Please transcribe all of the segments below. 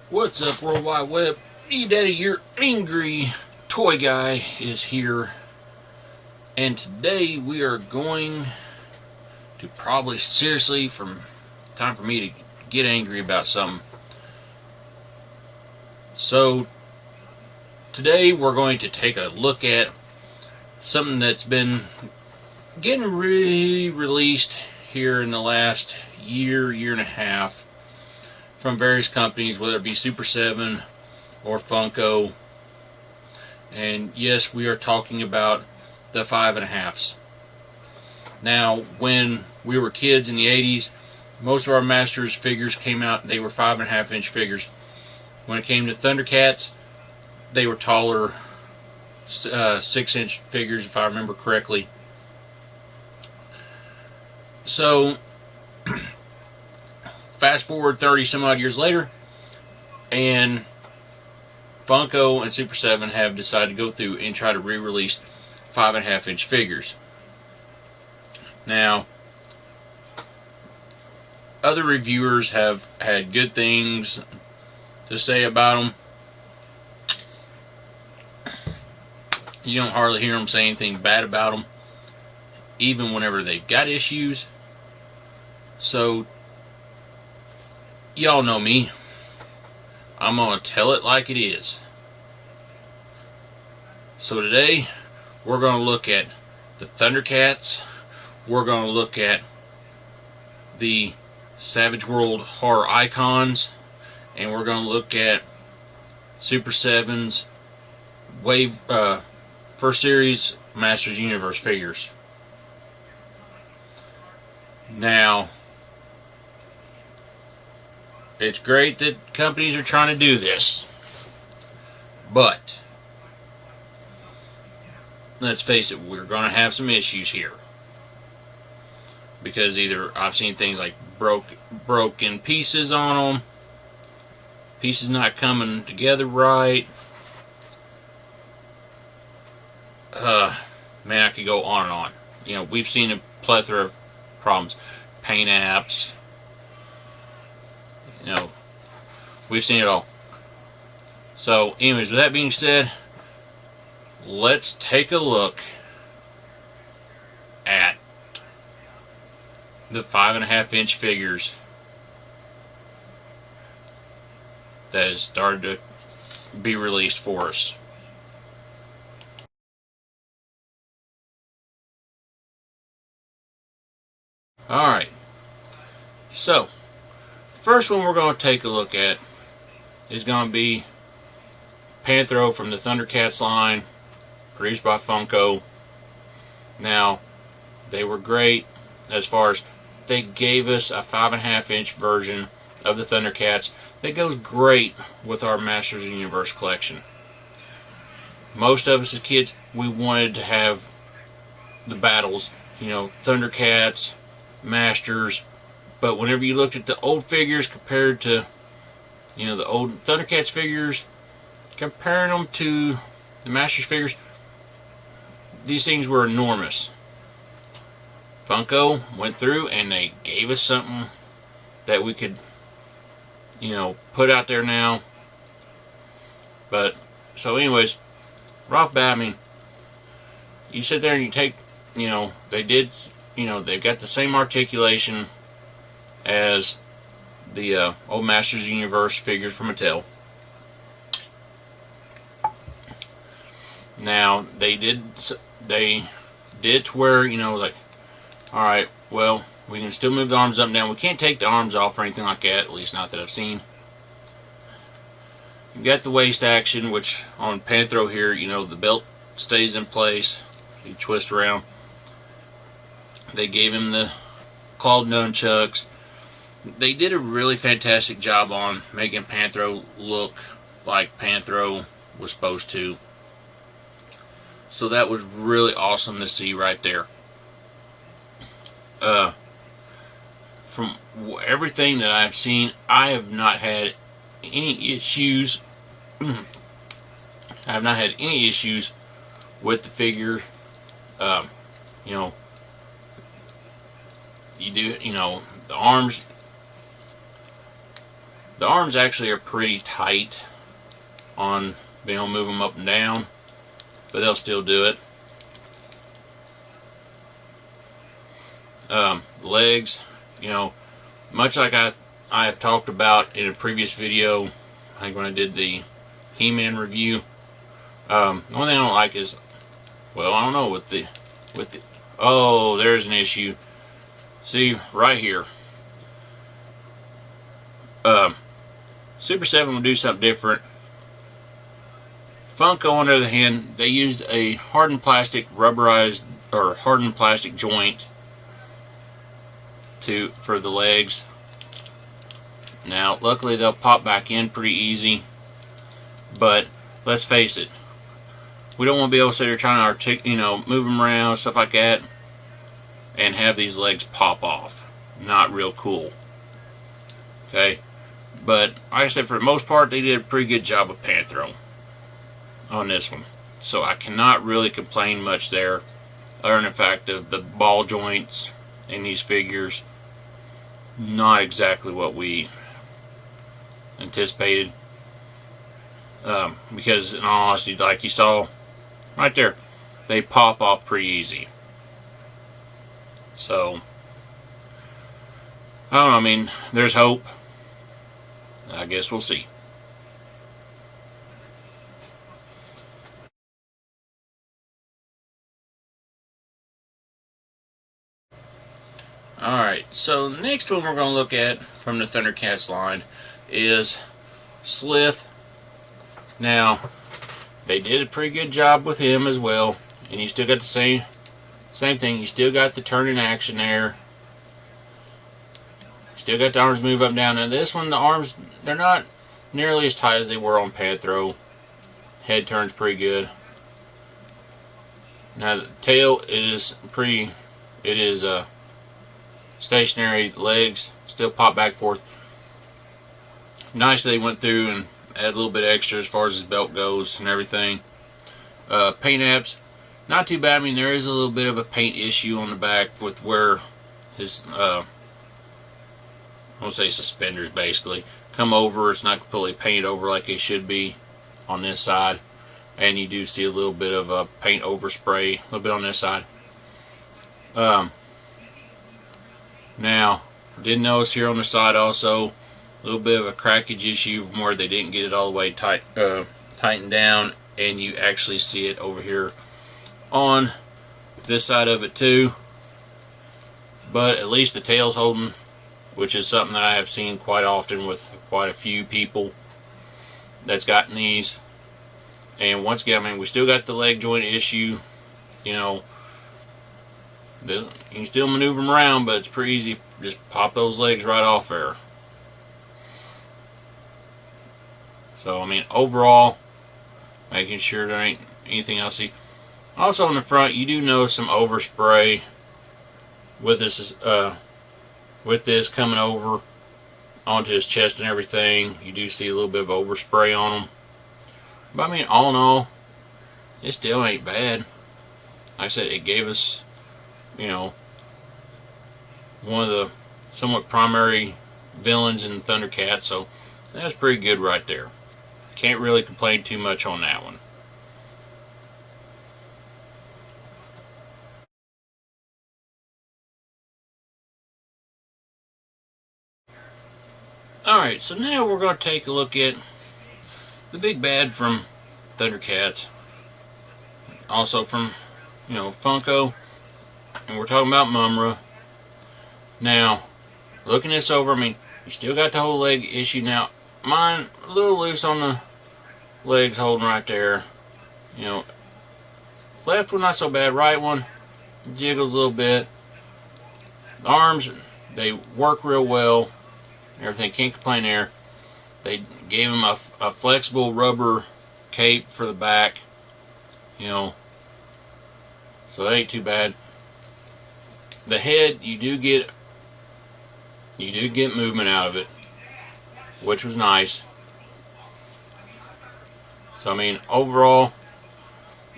What's up, World Wide Web? E-Daddy, your angry toy guy, is here. And today we are going to probably seriously, time for me to get angry about something. So, today we're going to take a look at something that's been getting re-released here in the last year and a half from various companies, whether it be Super7 or Funko. And yes, we are talking about the 5.5s. Now, when we were kids in the 80s, most of our Masters figures came out, they were 5.5 inch figures. When it came to Thundercats, they were taller, 6 inch figures, if I remember correctly. So, fast forward 30 some odd years later, and Funko and Super7 have decided to go through and try to re-release 5.5 inch figures. Now, other reviewers have had good things to say about them. You don't hardly hear them say anything bad about them, even whenever they've got issues. So, y'all know me. I'm going to tell it like it is. So today, we're going to look at the Thundercats. We're going to look at the Savage World horror icons. And we're going to look at Super 7's Wave First Series Masters Universe figures. Now, it's great that companies are trying to do this, but let's face it, we're going to have some issues here, because either I've seen things like broken pieces on them, pieces not coming together right. Man, I could go on and on. You know, we've seen a plethora of problems, paint apps. You know, we've seen it all. So, anyways, with that being said, let's take a look at the 5.5 inch figures that has started to be released for us. Alright, so first one we're going to take a look at is going to be Panthro from the Thundercats line, produced by Funko. Now, they were great as far as they gave us a 5.5 inch version of the Thundercats that goes great with our Masters of the Universe collection. Most of us as kids, we wanted to have the battles, you know, Thundercats, Masters, but whenever you looked at the old figures compared to, you know, the old Thundercats figures, comparing them to the Masters figures, these things were enormous. Funko went through and they gave us something that we could, you know, put out there now. But, so anyways, right off the bat, I mean, you sit there and you take, you know, they did, you know, they've got the same articulation as the old Masters of the Universe figures from Mattel. Now, they did to where, you know, like, alright, well, we can still move the arms up and down. We can't take the arms off or anything like that, at least not that I've seen. You've got the waist action, which on Panthro here, you know, the belt stays in place. You twist around. They gave him the clawed nunchucks. They did a really fantastic job on making Panthro look like Panthro was supposed to. So that was really awesome to see right there. From everything that I've seen, I have not had any issues. I have not had any issues with the figure. You know, you know, the arms The arms actually are pretty tight on being able to move them up and down, but they'll still do it. Legs, you know, much like I have talked about in a previous video, I think when I did the He-Man review. The only thing I don't like is, well, I don't know, with the oh, there's an issue. See right here. Super 7 will do something different. Funko, on the other hand, they used a hardened plastic rubberized or hardened plastic joint for the legs. Now, luckily they'll pop back in pretty easy, but let's face it, we don't want to be able to sit here trying to move them around, stuff like that, and have these legs pop off. Not real cool. Okay, but like I said, for the most part, they did a pretty good job of Panthro on this one, so I cannot really complain much there, other than the fact of the ball joints in these figures, not exactly what we anticipated. Because in all honesty, like you saw right there, they pop off pretty easy. So I don't know, I mean, there's hope. I guess we'll see. Alright, so the next one we're going to look at from the Thundercats line is Slith. Now, they did a pretty good job with him as well, and you still got the same thing. You still got the turning action there. Still got the arms move up and down. Now this one, the arms, they're not nearly as tight as they were on Panthro. Head turns pretty good. Now the tail is stationary. Legs still pop back and forth. Nice they went through and added a little bit extra as far as his belt goes and everything. Paint apps, not too bad. I mean, there is a little bit of a paint issue on the back with where his I won't say suspenders basically come over. It's not completely painted over like it should be on this side, and you do see a little bit of a paint overspray a little bit on this side. Now, did notice here on the side also a little bit of a crackage issue from where they didn't get it all the way tightened down, and you actually see it over here on this side of it too. But at least the tail's holding, which is something that I have seen quite often with quite a few people that's gotten these. And once again, I mean, we still got the leg joint issue. You know, you can still maneuver them around, but it's pretty easy. Just pop those legs right off there. So, I mean, overall, making sure there ain't anything else. Also, on the front, you do notice some overspray with this coming over onto his chest and everything. You do see a little bit of overspray on him. But, I mean, all in all, it still ain't bad. Like I said, it gave us, you know, one of the somewhat primary villains in Thundercats, so that's pretty good right there. Can't really complain too much on that one. Alright, so now we're going to take a look at the big bad from Thundercats. Also from, you know, Funko. And we're talking about Mumra. Now, looking this over, I mean, you still got the whole leg issue. Now, mine a little loose on the legs holding right there. You know, left one not so bad, right one jiggles a little bit. The arms, they work real well. Everything, can't complain there. They gave him a flexible rubber cape for the back. You know, so that ain't too bad. The head, you do get movement out of it, which was nice. So I mean, overall,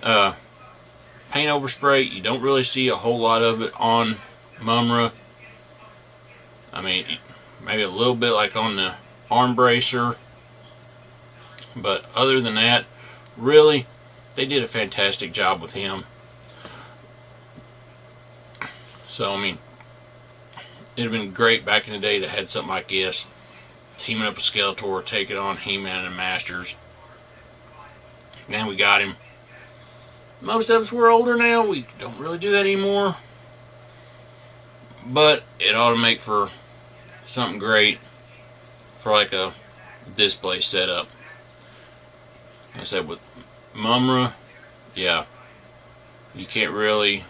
paint overspray, you don't really see a whole lot of it on Mumra. I mean, maybe a little bit like on arm bracer. But other than that, really, they did a fantastic job with him. So, I mean, it'd have been great back in the day to had something like this. Teaming up with Skeletor, taking on He-Man and Masters. And we got him. Most of us were older now. We don't really do that anymore. But it ought to make for something great for like a display setup. Like I said, with Mumra, yeah, you can't really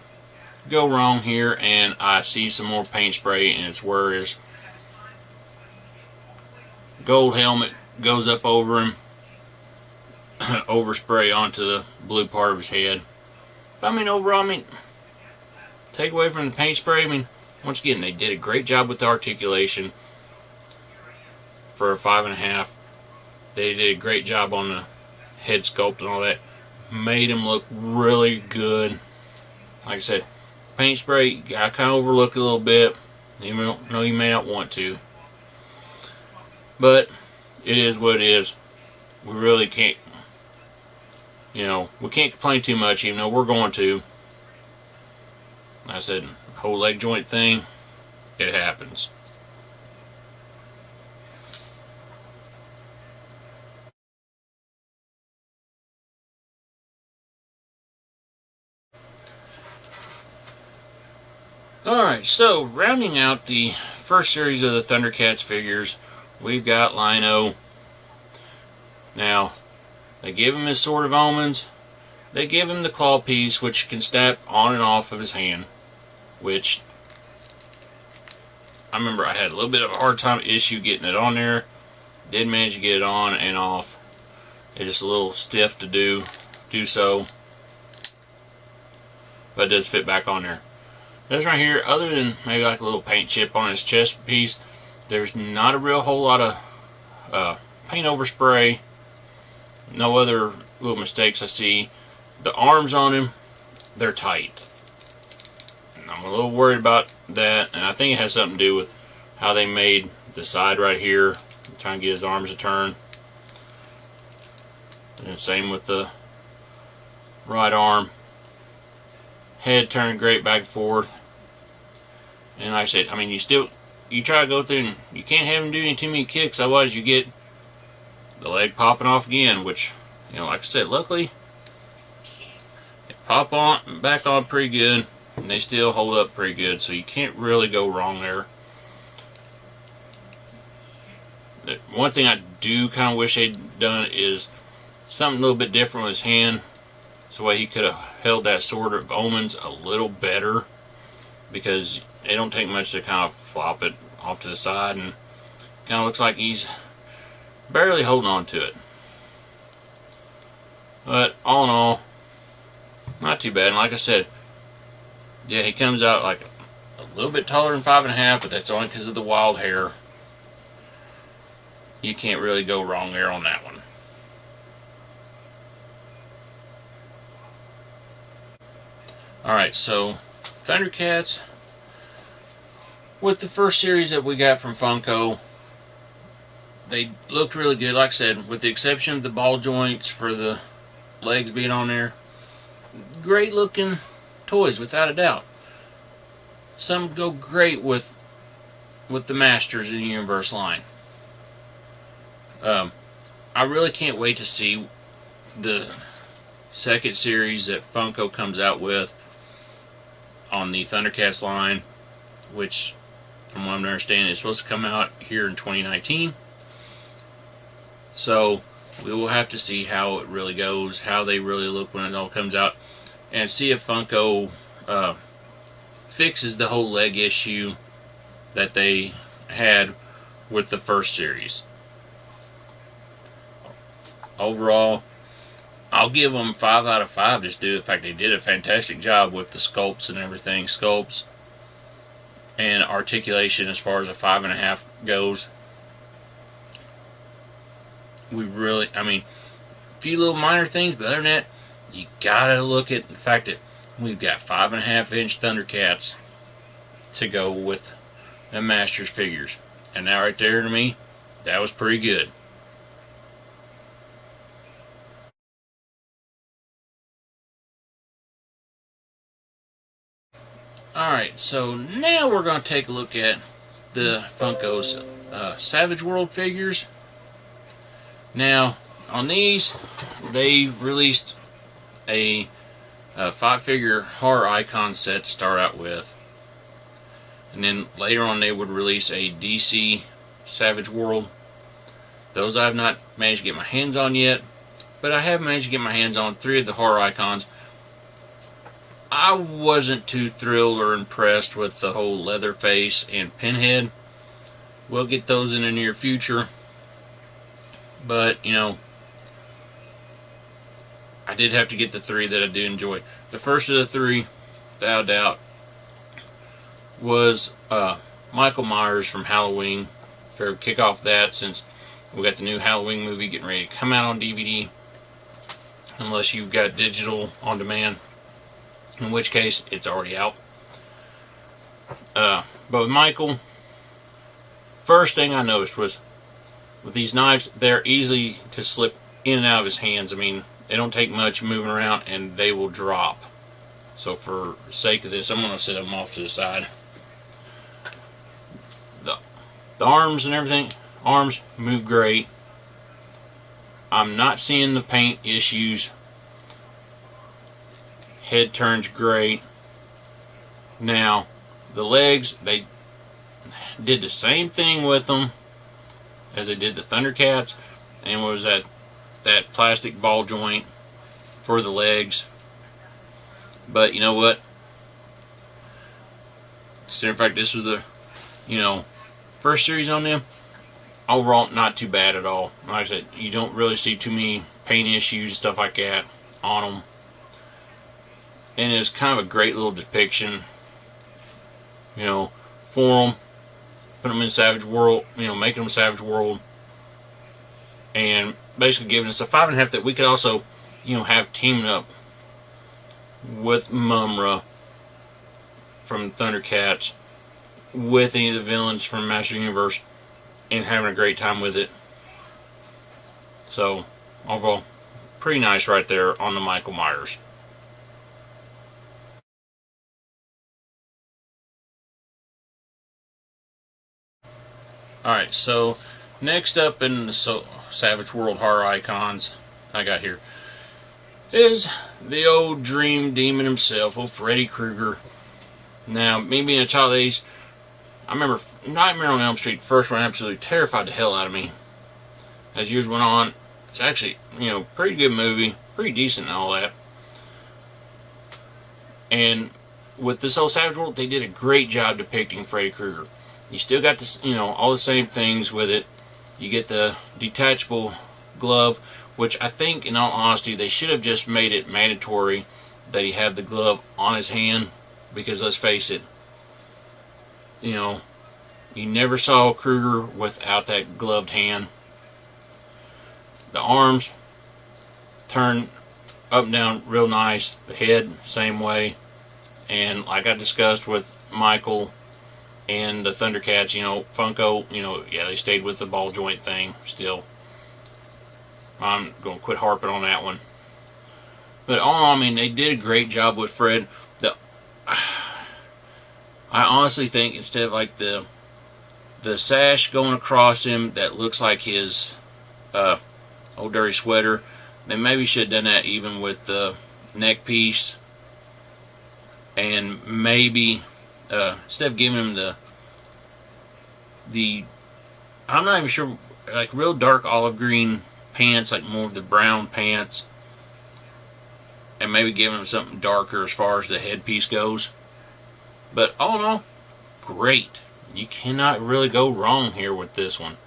go wrong here. And I see some more paint spray, and it's where his gold helmet goes up over him, overspray onto the blue part of his head. But I mean, overall, I mean, take away from the paint spray, I mean, once again, they did a great job with the articulation for a 5.5. They did a great job on the head sculpt and all that. Made him look really good. Like I said, paint spray, I kind of overlook it a little bit. Even though you may not want to. But it is what it is. We really can't, you know, we can't complain too much, even though we're going to. Like I said, whole leg joint thing, it happens. Alright, so rounding out the first series of the Thundercats figures, we've got Lino. Now, they give him his Sword of Omens. They give him the claw piece, which can snap on and off of his hand. Which, I remember I had a little bit of a hard time issue getting it on there. Did manage to get it on and off. It's just a little stiff to do so. But it does fit back on there. This right here, other than maybe like a little paint chip on his chest piece, there's not a real whole lot of paint overspray. No other little mistakes I see. The arms on him, they're tight. And I'm a little worried about that, and I think it has something to do with how they made the side right here, trying to get his arms to turn. And same with the right arm. Head turned great back and forth. And like I said, I mean, you try to go through and you can't have him doing too many kicks, otherwise you get the leg popping off again, which, you know, like I said, luckily they pop on back on pretty good, and they still hold up pretty good, so you can't really go wrong there. One thing I do kind of wish they'd done is something a little bit different with his hand, so way he could have held that Sword of Omens a little better, because it don't take much to kind of flop it off to the side, and kind of looks like he's barely holding on to it. But all in all, not too bad. And like I said, yeah, he comes out like a little bit taller than 5.5, but that's only because of the wild hair. You can't really go wrong there on that one. Alright, so Thundercats, with the first series that we got from Funko, they looked really good. Like I said, with the exception of the ball joints for the legs being on there, great looking toys without a doubt. Some go great with the Masters in the Universe line. I really can't wait to see the second series that Funko comes out with on the Thundercats line, which, from what I'm understanding, is supposed to come out here in 2019. So we will have to see how it really goes, how they really look when it all comes out, and see if Funko fixes the whole leg issue that they had with the first series. Overall, I'll give them 5 out of 5 just due to the fact they did a fantastic job with the sculpts and everything. Sculpts and articulation as far as a 5.5 goes. We really, I mean, a few little minor things, but other than that, you gotta look at the fact that we've got 5.5-inch Thundercats to go with the Masters figures. And that right there, to me, that was pretty good. Alright, so now we're going to take a look at the Funko's Savage World figures. Now, on these, they released a 5-figure horror icon set to start out with. And then later on they would release a DC Savage World. Those I have not managed to get my hands on yet, but I have managed to get my hands on 3 of the horror icons. I wasn't too thrilled or impressed with the whole Leatherface and Pinhead. We'll get those in the near future. But, you know, I did have to get the 3 that I do enjoy. The first of the 3, without a doubt, was Michael Myers from Halloween. Fair kick off that, since we got the new Halloween movie getting ready to come out on DVD. Unless you've got digital on demand, in which case it's already out. But with Michael, first thing I noticed was, with these knives, they're easy to slip in and out of his hands. I mean, they don't take much moving around and they will drop. So for the sake of this, I'm going to set them off to the side. The arms and everything, arms move great. I'm not seeing the paint issues. Head turns great. Now, the legs, they did the same thing with them as they did the Thundercats, and was that plastic ball joint for the legs. But you know what? So in fact, this was the, you know, first series on them. Overall, not too bad at all. Like I said, you don't really see too many paint issues, stuff like that on them. And it's kind of a great little depiction, you know, for them. Put them in Savage World, you know, making them Savage World. And basically giving us a 5.5 that we could also, you know, have teaming up with Mumra from Thundercats, with any of the villains from Master Universe, and having a great time with it. So, overall, pretty nice right there on the Michael Myers. Alright, so next up in the Savage World horror icons I got here is the old dream demon himself, old Freddy Krueger. Now, me being a child of these, I remember Nightmare on Elm Street, first one, absolutely terrified the hell out of me. As years went on, it's actually, you know, pretty good movie, pretty decent and all that. And with this whole Savage World, they did a great job depicting Freddy Krueger. You still got this, you know, all the same things with it. You get the detachable glove, which I think, in all honesty, they should have just made it mandatory that he have the glove on his hand, because let's face it, you know, you never saw Krueger without that gloved hand. The arms turn up and down real nice. The head, same way. And like I discussed with Michael and the Thundercats, you know, Funko, you know, yeah, they stayed with the ball joint thing still. I'm going to quit harping on that one. But all in all, I mean, they did a great job with Fred. I honestly think instead of like the sash going across him that looks like his old dirty sweater, they maybe should have done that even with the neck piece. And maybe instead of giving him the I'm not even sure, like real dark olive green pants, like more of the brown pants, and maybe giving him something darker as far as the headpiece goes. But all in all, great. You cannot really go wrong here with this one.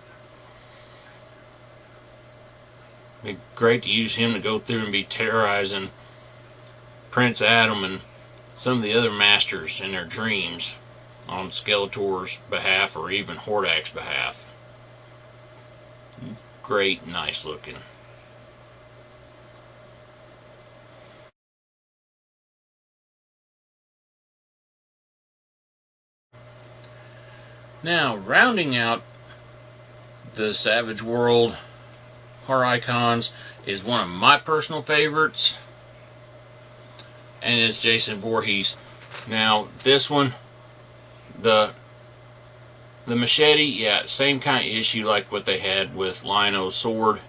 It'd be great to use him to go through and be terrorizing Prince Adam and some of the other masters in their dreams on Skeletor's behalf, or even Hordak's behalf. Great, nice looking. Now, rounding out the Savage World Horror Icons is one of my personal favorites, and it's Jason Voorhees. Now this one, the machete, yeah, same kind of issue like what they had with Lionel's sword,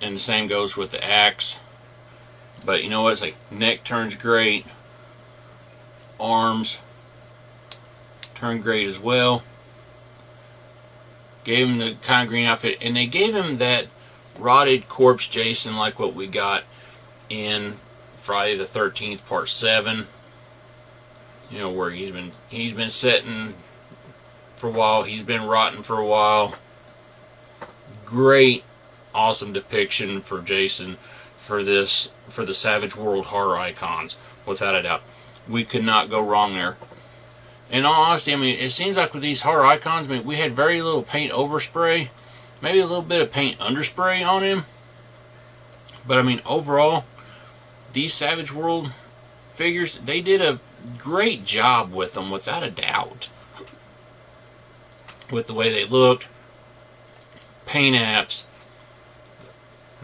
and the same goes with the axe. But you know what? It's like neck turns great, arms turn great as well. Gave him the kind of green outfit, and they gave him that rotted corpse Jason like what we got in Friday the 13th Part 7. You know, where he's been sitting for a while, he's been rotting for a while. Great, awesome depiction for Jason for the Savage World Horror Icons, without a doubt. We could not go wrong there. In all honesty, I mean, it seems like with these horror icons, I mean, we had very little paint overspray, maybe a little bit of paint underspray on him. But I mean, overall, these Savage World figures, they did a great job with them, without a doubt. With the way they looked, paint apps,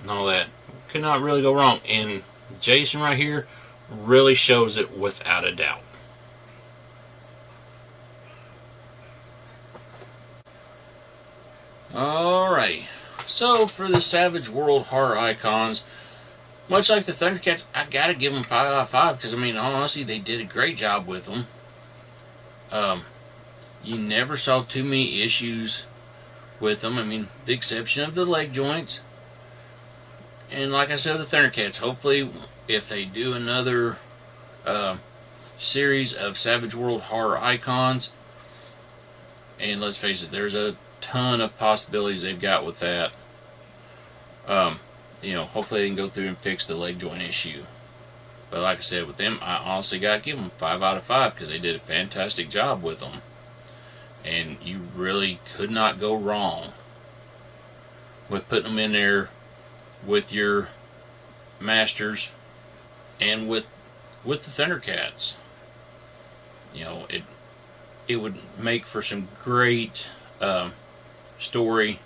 and all that. Could not really go wrong. And Jason right here really shows it without a doubt. Alrighty, so for the Savage World Horror Icons, much like the Thundercats, I gotta give them 5 out of 5, because I mean, honestly, they did a great job with them. You never saw too many issues with them. I mean, the exception of the leg joints. And like I said with the Thundercats, hopefully if they do another series of Savage World Horror Icons, and let's face it, there's a ton of possibilities they've got with that. You know, hopefully they can go through and fix the leg joint issue. But like I said, with them, I honestly gotta give them 5 out of 5, because they did a fantastic job with them. And you really could not go wrong with putting them in there with your Masters and with the Thundercats. You know, it would make for some great story,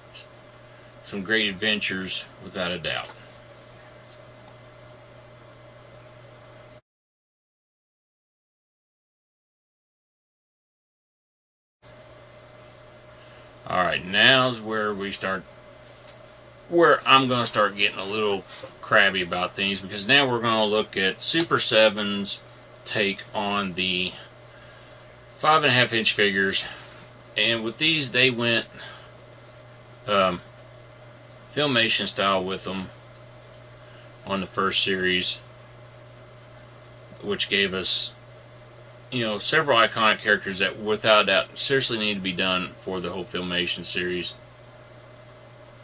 some great adventures, without a doubt. Alright, now's where I'm going to start getting a little crabby about things, because now we're going to look at Super 7's take on the 5.5 inch figures. And with these, they went Filmation style with them on the first series, which gave us, you know, several iconic characters that without a doubt seriously need to be done for the whole Filmation series.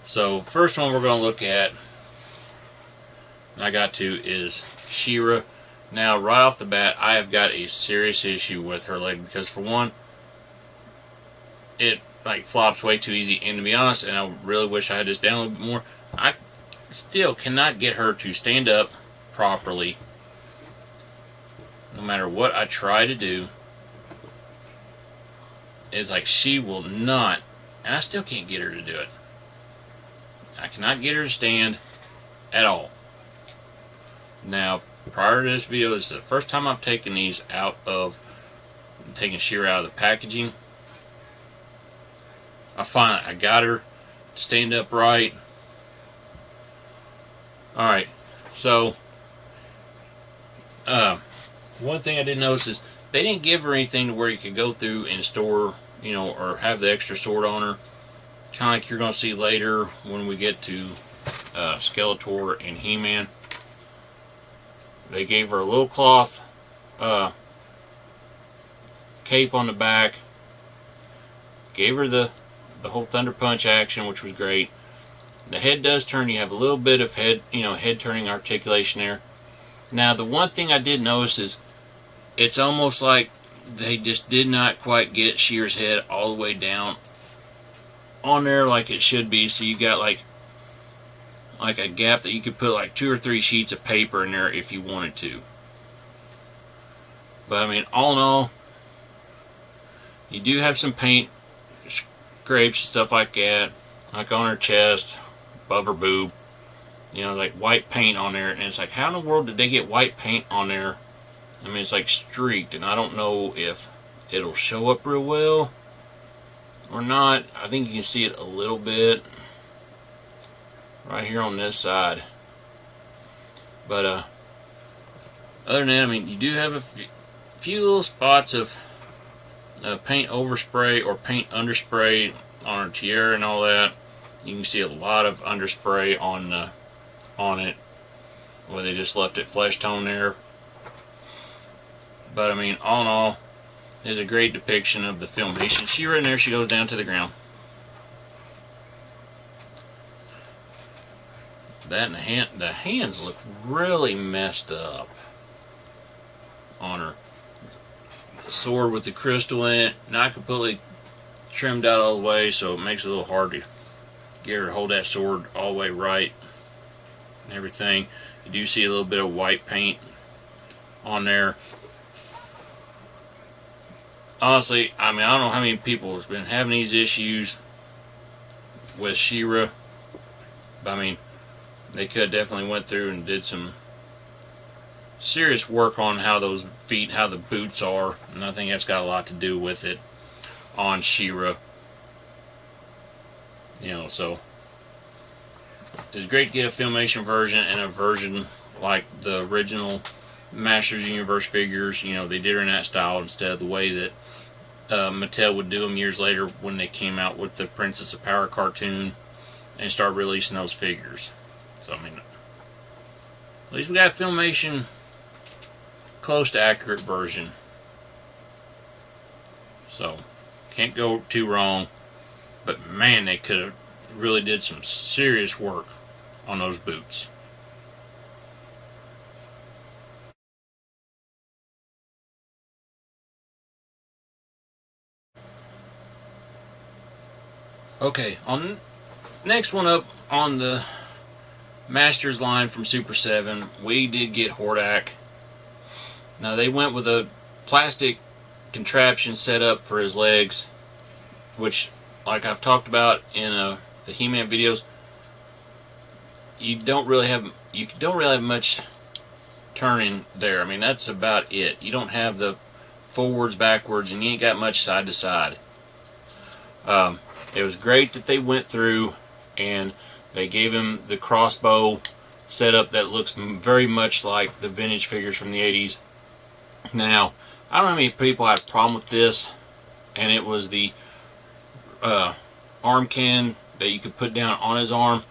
So first one we're going to look at, is She-Ra. Now right off the bat, I have got a serious issue with her leg, because for one, it like flops way too easy, and to be honest, and I really wish I had this down a little bit more, I still cannot get her to stand up properly. No matter what I try to do, it's like she will not, and I still can't get her to do it. I cannot get her to stand at all. Now, prior to this video, this is the first time I've taken these out of, taking She-Ra out of the packaging. I got her to stand up right. Alright, so one thing I did notice is they didn't give her anything to where you could go through and store, you know, or have the extra sword on her. Kind of like you're going to see later when we get to Skeletor and He-Man. They gave her a little cloth cape on the back. Gave her the whole Thunder Punch action, which was great. The head does turn. You have a little bit of head turning articulation there. Now, the one thing I did notice is it's almost like they just did not quite get She-Ra's head all the way down on there like it should be. So you got like a gap that you could put like 2 or 3 sheets of paper in there if you wanted to. But I mean, all in all, you do have some paint scrapes, stuff like that, like on her chest, above her boob. You know, like white paint on there, and it's like, how in the world did they get white paint on there? I mean, it's like streaked, and I don't know if it'll show up real well or not. I think you can see it a little bit right here on this side. But other than that, I mean, you do have a few little spots of paint overspray or paint underspray on her tiara and all that. You can see a lot of underspray on it, where they just left it flesh tone there. But I mean, all in all, it's a great depiction of the Filmation. She right in there, she goes down to the ground. That and the hands look really messed up on her. The sword with the crystal in it, not completely trimmed out all the way, so it makes it a little hard to get her to hold that sword all the way right and everything. You do see a little bit of white paint on there. Honestly, I mean, I don't know how many people have been having these issues with She-Ra, but I mean, they could have definitely went through and did some serious work on how those feet, how the boots are, and I think that's got a lot to do with it on She-Ra. You know, so it's great to get a Filmation version and a version like the original Masters Universe figures. You know, they did her in that style instead of the way that Mattel would do them years later when they came out with the Princess of Power cartoon and start releasing those figures. So I mean, at least we got a Filmation close to accurate version. So can't go too wrong. But man, they could have really did some serious work on those boots. Okay, on next one up on the Masters line from Super 7, we did get Hordak. Now they went with a plastic contraption set up for his legs, which, like I've talked about in the He-Man videos, you don't really have much turning there. I mean, that's about it. You don't have the forwards, backwards, and you ain't got much side to side. It was great that they went through and they gave him the crossbow setup that looks very much like the vintage figures from the 80s. Now, I don't know how many people had a problem with this, and it was the arm can that you could put down on his arm.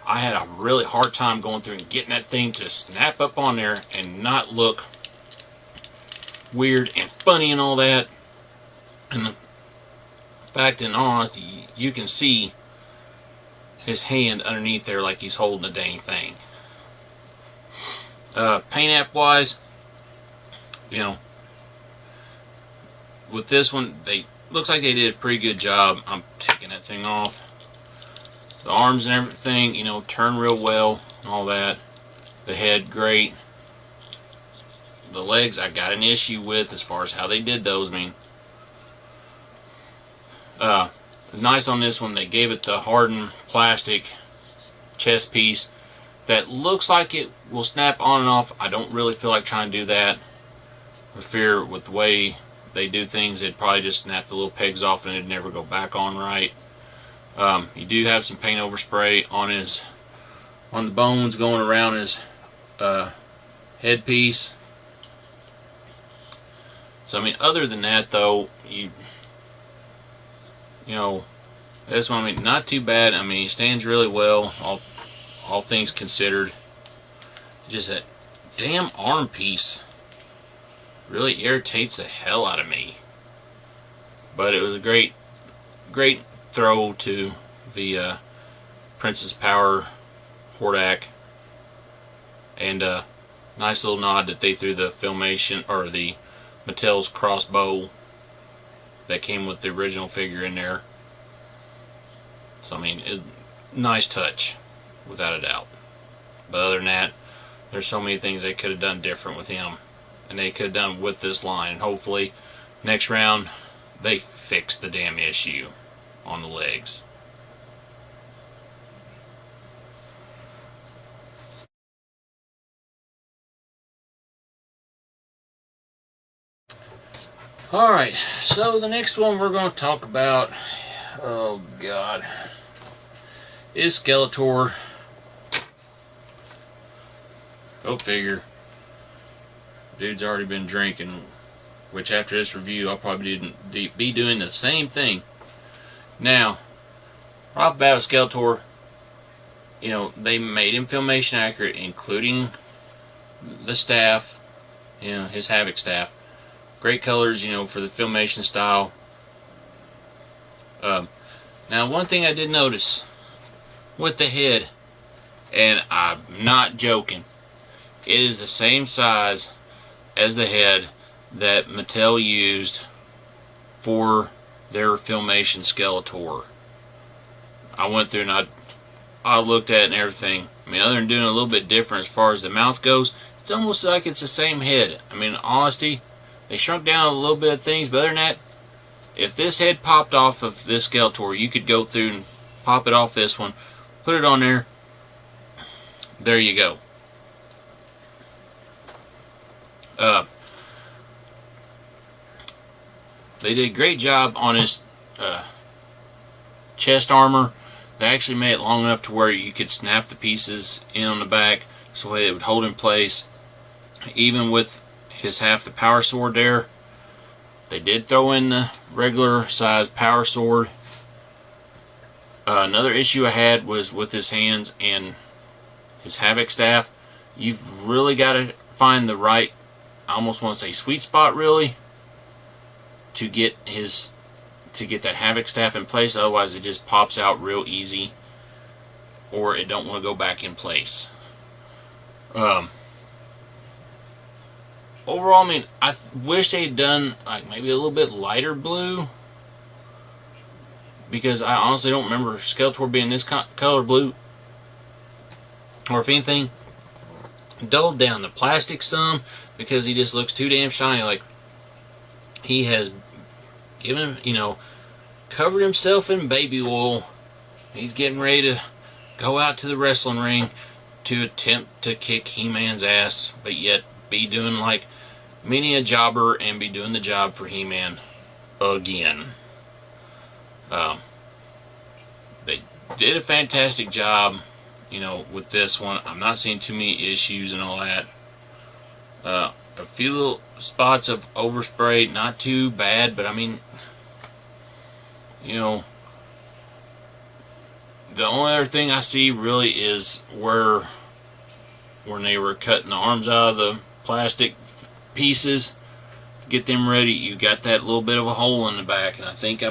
I had a really hard time going through and getting that thing to snap up on there and not look weird and funny and all that. And in fact, in all honesty, you can see his hand underneath there like he's holding a dang thing. Paint app wise, you know, with this one, looks like they did a pretty good job. I'm taking that thing off. The arms and everything, you know, turn real well and all that. The head, great. The legs, I got an issue with as far as how they did those. I mean, nice on this one, they gave it the hardened plastic chest piece that looks like it will snap on and off. I don't really feel like trying to do that. I fear with the way they do things, it'd probably just snap the little pegs off and it'd never go back on right. You do have some paint overspray on the bones going around his headpiece. So I mean, other than that though, you know, this one, I mean, not too bad. I mean, he stands really well, all things considered. Just that damn arm piece really irritates the hell out of me. But it was a great throw to the Princess Power Hordak, and nice little nod that they threw the Filmation or the Mattel's crossbow that came with the original figure in there. So I mean, nice touch, without a doubt. But other than that, there's so many things they could have done different with him, and they could have done with this line. And hopefully, next round, they fix the damn issue on the legs. Alright, so the next one we're going to talk about, oh god, is Skeletor. Go figure. Dude's already been drinking, which after this review I'll probably be doing the same thing. Now, right off the bat with Skeletor, you know, they made him filmation accurate, including the staff, you know, his Havoc staff. Great colors, you know, for the filmation style. Now, one thing I did notice with the head, and I'm not joking, it is the same size as the head that Mattel used for their filmation Skeletor. I went through and I looked at it and everything. I mean, other than doing a little bit different as far as the mouth goes, it's almost like it's the same head. I mean, honesty, they shrunk down a little bit of things, but other than that, if this head popped off of this Skeletor, you could go through and pop it off this one, put it on there. There you go. They did a great job on his chest armor. They actually made it long enough to where you could snap the pieces in on the back so it would hold in place. Even with his half the power sword there, they did throw in the regular size power sword. Another issue I had was with his hands and his Havoc staff. You've really got to find the right, I almost want to say sweet spot really, to get that Havoc staff in place. Otherwise it just pops out real easy, or it don't want to go back in place. Overall, I mean, I wish they'd done like maybe a little bit lighter blue, because I honestly don't remember Skeletor being this color blue, or if anything, dulled down the plastic some, because he just looks too damn shiny. Like he has given, you know, covered himself in baby oil. He's getting ready to go out to the wrestling ring to attempt to kick He-Man's ass, but yet be doing like many a jobber and be doing the job for He-Man again. They did a fantastic job, you know, with this one. I'm not seeing too many issues and all that. A few little spots of overspray, not too bad, but I mean, you know, the only other thing I see really is when they were cutting the arms out of the plastic pieces to get them ready, you got that little bit of a hole in the back, and I think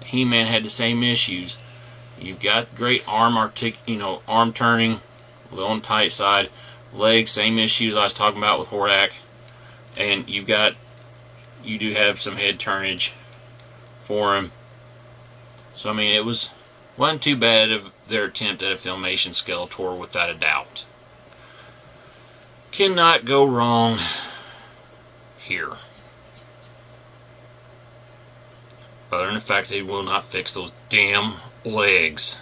He-Man had the same issues. You've got great arm arm turning, a little on the tight side. Legs, same issues I was talking about with Hordak. And you do have some head turnage for him. So I mean, it wasn't too bad of their attempt at a filmation Skeletor, without a doubt. Cannot go wrong here. Other than the fact they will not fix those damn legs.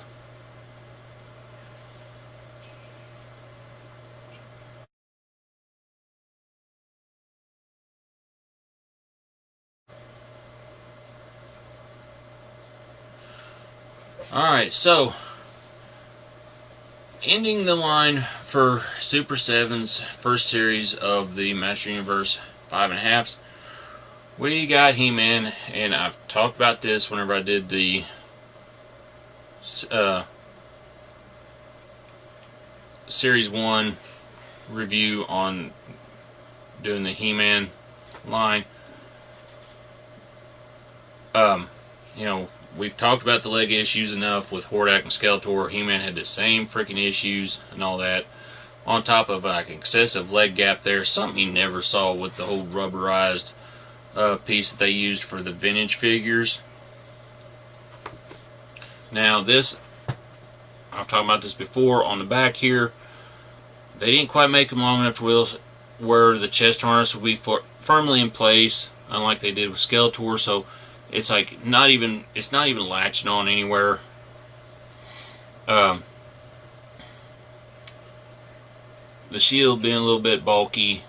Alright, so ending the line for Super 7's first series of the Master Universe 5.5s, we got He-Man, and I've talked about this whenever I did the Series 1 review on doing the He-Man line. You know, we've talked about the leg issues enough with Hordak and Skeletor. He-Man had the same freaking issues and all that. On top of like excessive leg gap there, something you never saw with the whole rubberized piece that they used for the vintage figures. Now this, I've talked about this before, on the back here, they didn't quite make them long enough to where the chest harness would be firmly in place, unlike they did with Skeletor. So It's like it's not even latching on anywhere. Um, the shield being a little bit bulky.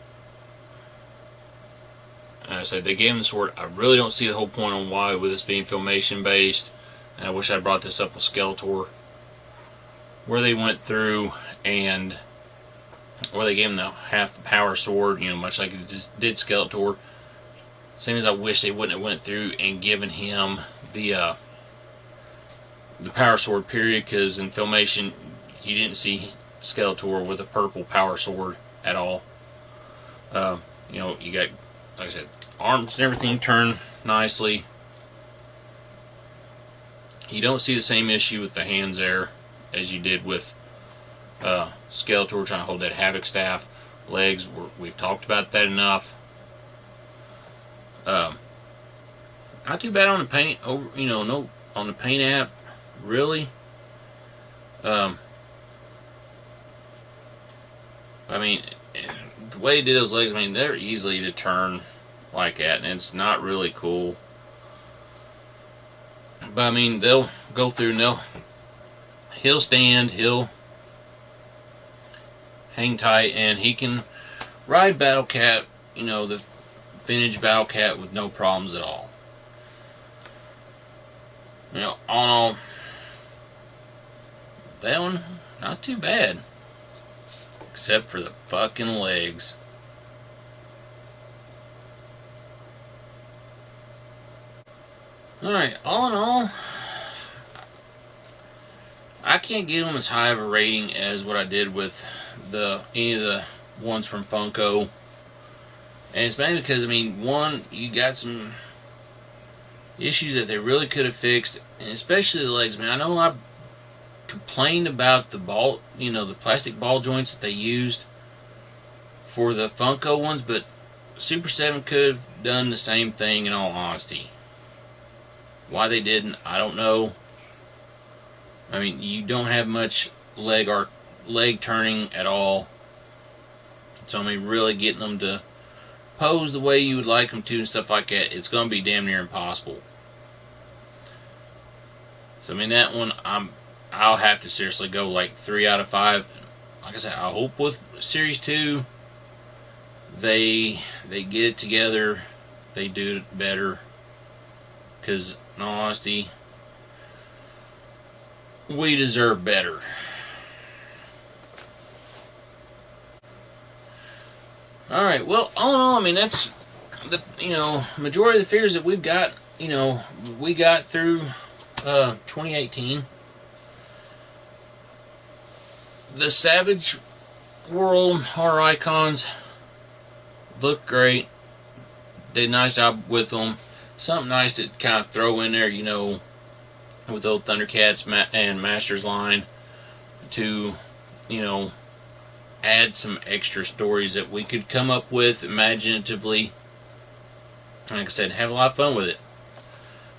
As I said, they gave him the sword. I really don't see the whole point on why, with this being Filmation based, and I wish I brought this up with Skeletor, where they went through and where they gave him the half the power sword, much like it just did Skeletor. Same as I wish they wouldn't have went through and given him the power sword, period, because in Filmation you didn't see Skeletor with a purple power sword at all. You got, like I said, arms and everything turn nicely. You don't see the same issue with the hands there as you did with Skeletor trying to hold that Havoc staff. Legs, we've talked about that enough. Not too bad on the paint. No on the paint app, really. I mean, the way he did those legs, they're easily to turn like that, and it's not really cool. But they'll go through and he'll stand, he'll hang tight, and he can ride Battle Cat, the vintage Battle Cat, with no problems at all. All in all, that one, not too bad. Except for the fucking legs. Alright, all in all, I can't give them as high of a rating as what I did with any of the ones from Funko. And it's mainly because, one, you got some issues that they really could have fixed, and especially the legs. I know I complained about the ball, the plastic ball joints that they used for the Funko ones, but Super 7 could have done the same thing, in all honesty. Why they didn't, I don't know. You don't have much leg turning at all. So really getting them to pose the way you would like them to and stuff like that, it's going to be damn near impossible. So that one, I'll have to seriously go like 3 out of 5. Like I said, I hope with Series 2 they get it together, they do it better, because in all honesty, we deserve better. Alright, well, all in all, that's the majority of the figures that we've got, we got through 2018. The Savage World horror icons look great. Did a nice job with them. Something nice to kind of throw in there, with those Thundercats and Masters line to, add some extra stories that we could come up with imaginatively. Like I said, have a lot of fun with it.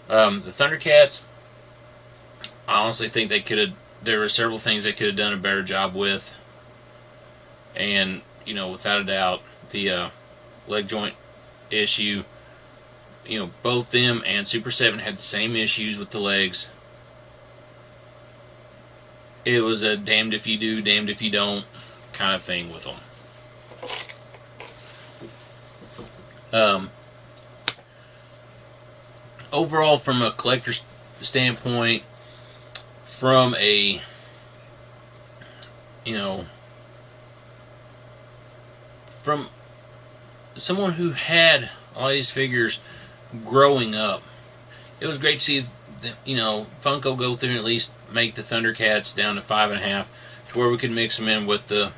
The Thundercats, I honestly think there were several things they could have done a better job with. And, without a doubt, the leg joint issue, both them and Super 7 had the same issues with the legs. It was a damned if you do, damned if you don't kind of thing with them. Overall, from a collector's standpoint, from a from someone who had all these figures growing up, it was great to see Funko go through and at least make the Thundercats down to 5.5, to where we could mix them in with the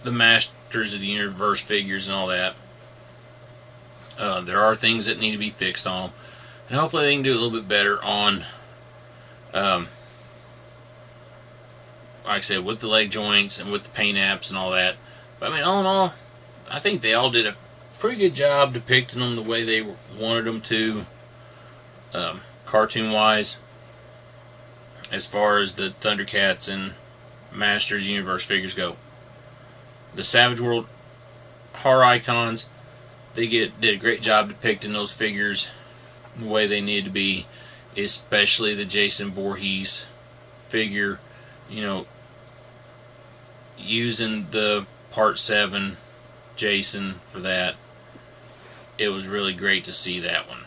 Masters of the Universe figures and all that. There are things that need to be fixed on them, and hopefully they can do a little bit better on, like I said, with the leg joints and with the paint apps and all that. But all in all, I think they all did a pretty good job depicting them the way they wanted them to, cartoon-wise, as far as the Thundercats and Masters Universe figures go. The Savage World horror icons, they did a great job depicting those figures the way they need to be, especially the Jason Voorhees figure. You know, using the Part 7 Jason for that, it was really great to see that one.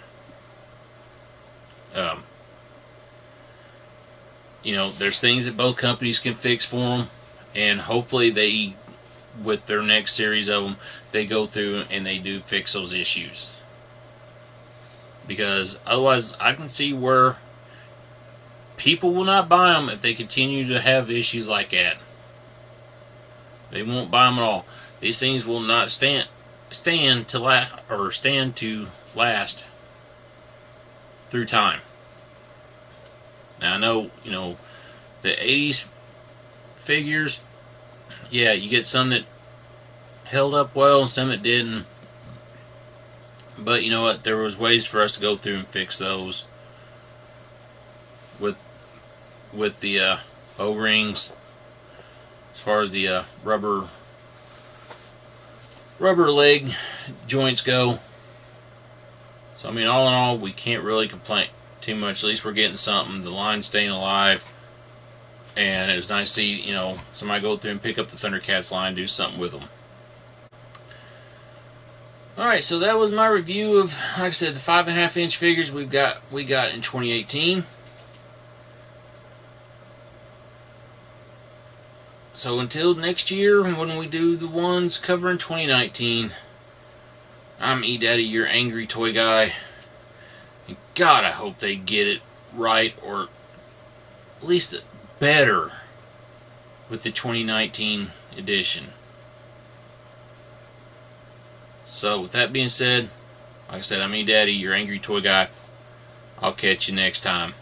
You know, there's things that both companies can fix for them, and hopefully they, with their next series of them, they go through and they do fix those issues. Because otherwise, I can see where people will not buy them if they continue to have issues like that. They won't buy them at all. These things will not stand to last through time. Now I know, you know, the 80s figures, yeah, you get some that held up well and some that didn't. But you know what? There was ways for us to go through and fix those with the O-rings, as far as the rubber leg joints go. So I mean, all in all, we can't really complain too much. At least we're getting something. The line's staying alive, and it was nice to see, you know, somebody go through and pick up the Thundercats line and do something with them. Alright, so that was my review of, like I said, the 5.5 inch figures we got in 2018. So until next year, when we do the ones covering 2019, I'm E-Daddy, your angry toy guy. And God, I hope they get it right, or at least better, with the 2019 edition. So with that being said, like I said, I'm E-Daddy, your angry toy guy. I'll catch you next time.